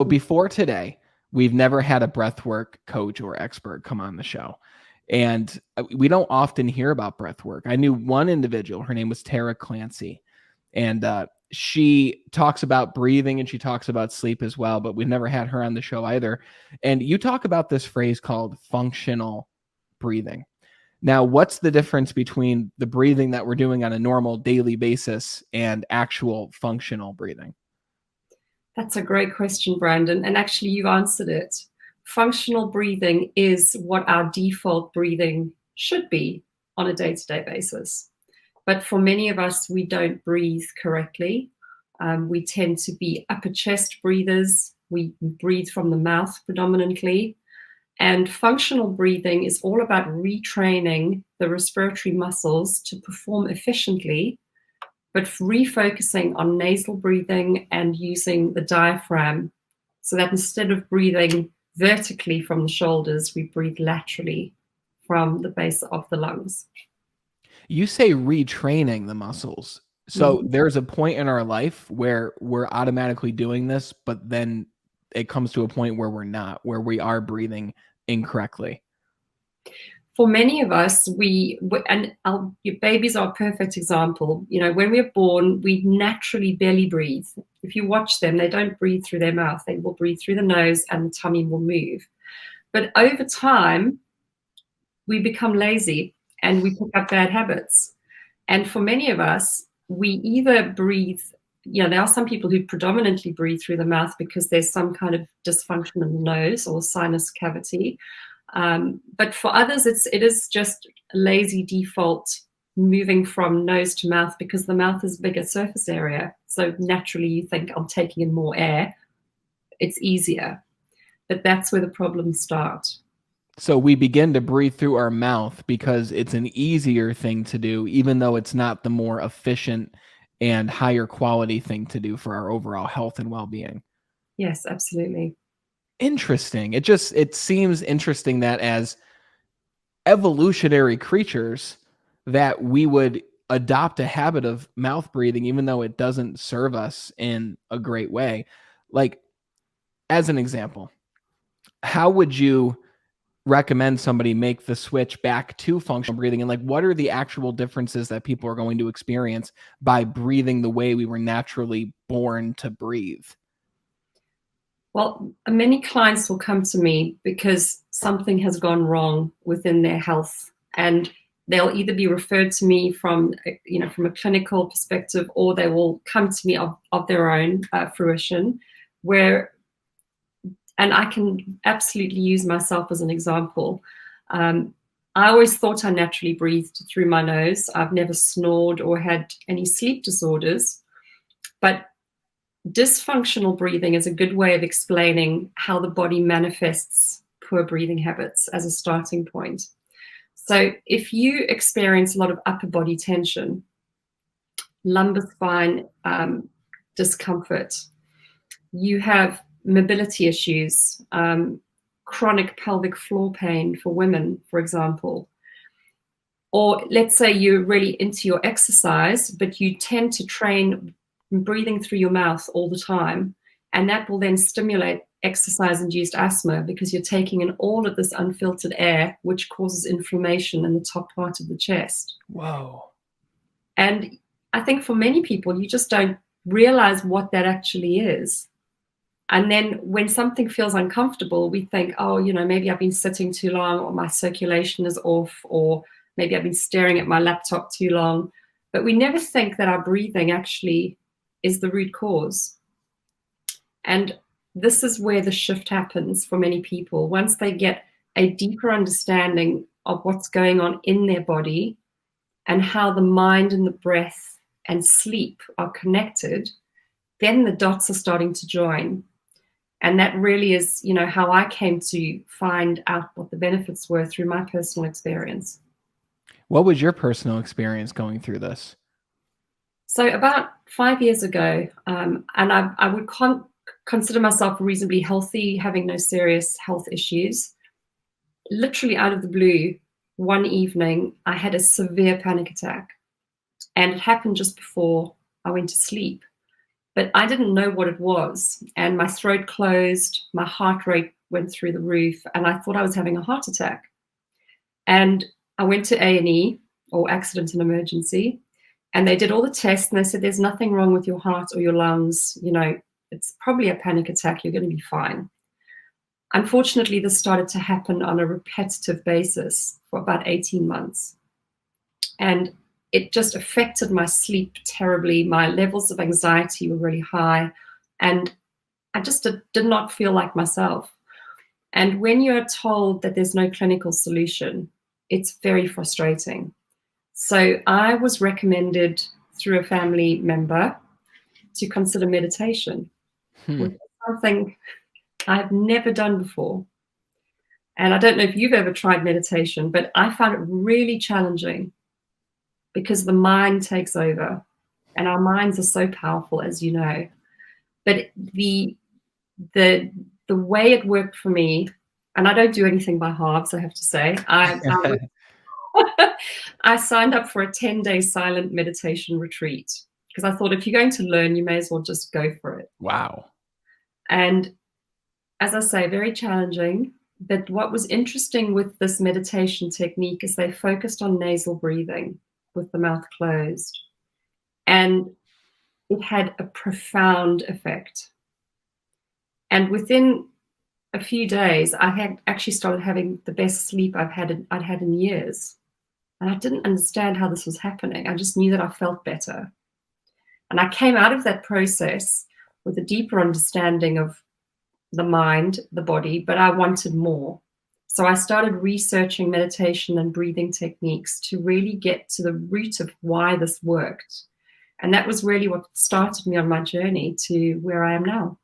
So before today, we've never had a breathwork coach or expert come on the show. And we don't often hear about breathwork. I knew one individual, her name was Tara Clancy, and she talks about breathing and she talks about sleep as well, but we've never had her on the show either. And you talk about this phrase called functional breathing. Now, what's the difference between the breathing that we're doing on a normal daily basis and actual functional breathing? That's a great question, Brandon. And actually, you've answered it. Functional breathing is what our default breathing should be on a day to day basis. But for many of us, we don't breathe correctly. We tend to be upper chest breathers. We breathe from the mouth predominantly. And functional breathing is all about retraining the respiratory muscles to perform efficiently, but refocusing on nasal breathing and using the diaphragm so that instead of breathing vertically from the shoulders, we breathe laterally from the base of the lungs. You say retraining the muscles. So Mhm. there's a point in our life where we're automatically doing this, but then it comes to a point where we're not, where we are breathing incorrectly. For many of us, your babies are a perfect example. You know, when we're born, we naturally belly breathe. If you watch them, they don't breathe through their mouth. They will breathe through the nose and the tummy will move. But over time, we become lazy and we pick up bad habits. And for many of us, we either breathe, there are some people who predominantly breathe through the mouth because there's some kind of dysfunction in the nose or sinus cavity. But for others, it is just a lazy default moving from nose to mouth because the mouth is a bigger surface area. So naturally you think I'm taking in more air. It's easier. But that's where the problems start. So we begin to breathe through our mouth because it's an easier thing to do, even though it's not the more efficient and higher quality thing to do for our overall health and well-being. Yes, absolutely. Interesting. It seems interesting that as evolutionary creatures that we would adopt a habit of mouth breathing even though it doesn't serve us in a great way. Like, as an example, how would you recommend somebody make the switch back to functional breathing, and like what are the actual differences that people are going to experience by breathing the way we were naturally born to breathe? Well, many clients will come to me because something has gone wrong within their health, and they'll either be referred to me from a clinical perspective, or they will come to me of their own fruition, and I can absolutely use myself as an example. I always thought I naturally breathed through my nose. I've never snored or had any sleep disorders, but dysfunctional breathing is a good way of explaining how the body manifests poor breathing habits as a starting point. So if you experience a lot of upper body tension, lumbar spine discomfort, you have mobility issues, chronic pelvic floor pain for women, for example, or let's say you're really into your exercise, but you tend to train breathing through your mouth all the time. And that will then stimulate exercise-induced asthma because you're taking in all of this unfiltered air, which causes inflammation in the top part of the chest. Whoa. And I think for many people, you just don't realize what that actually is. And then when something feels uncomfortable, we think, oh, maybe I've been sitting too long, or my circulation is off, or maybe I've been staring at my laptop too long. But we never think that our breathing actually is the root cause. And this is where the shift happens for many people. Once they get a deeper understanding of what's going on in their body and how the mind and the breath and sleep are connected, then the dots are starting to join. And that really is, how I came to find out what the benefits were through my personal experience. What was your personal experience going through this? So about 5 years ago, and I would consider myself reasonably healthy, having no serious health issues. Literally out of the blue, one evening, I had a severe panic attack. And it happened just before I went to sleep. But I didn't know what it was. And my throat closed, my heart rate went through the roof, and I thought I was having a heart attack. And I went to A&E, or accident and emergency, and they did all the tests, and they said, there's nothing wrong with your heart or your lungs. You know, it's probably a panic attack. You're going to be fine. Unfortunately, this started to happen on a repetitive basis for about 18 months. And it just affected my sleep terribly. My levels of anxiety were really high, and I just did not feel like myself. And when you're told that there's no clinical solution, it's very frustrating. So I was recommended through a family member to consider meditation, which is something I've never done before. And I don't know if you've ever tried meditation, but I found it really challenging because the mind takes over, and our minds are so powerful, as you know. But the way it worked for me, and I don't do anything by halves, I have to say. I signed up for a 10-day silent meditation retreat because I thought if you're going to learn, you may as well just go for it. Wow. And as I say, very challenging. But what was interesting with this meditation technique is they focused on nasal breathing with the mouth closed. And it had a profound effect. And within a few days, I had actually started having the best sleep I'd had in years. And I didn't understand how this was happening. I just knew that I felt better. And I came out of that process with a deeper understanding of the mind, the body, but I wanted more. So I started researching meditation and breathing techniques to really get to the root of why this worked. And that was really what started me on my journey to where I am now.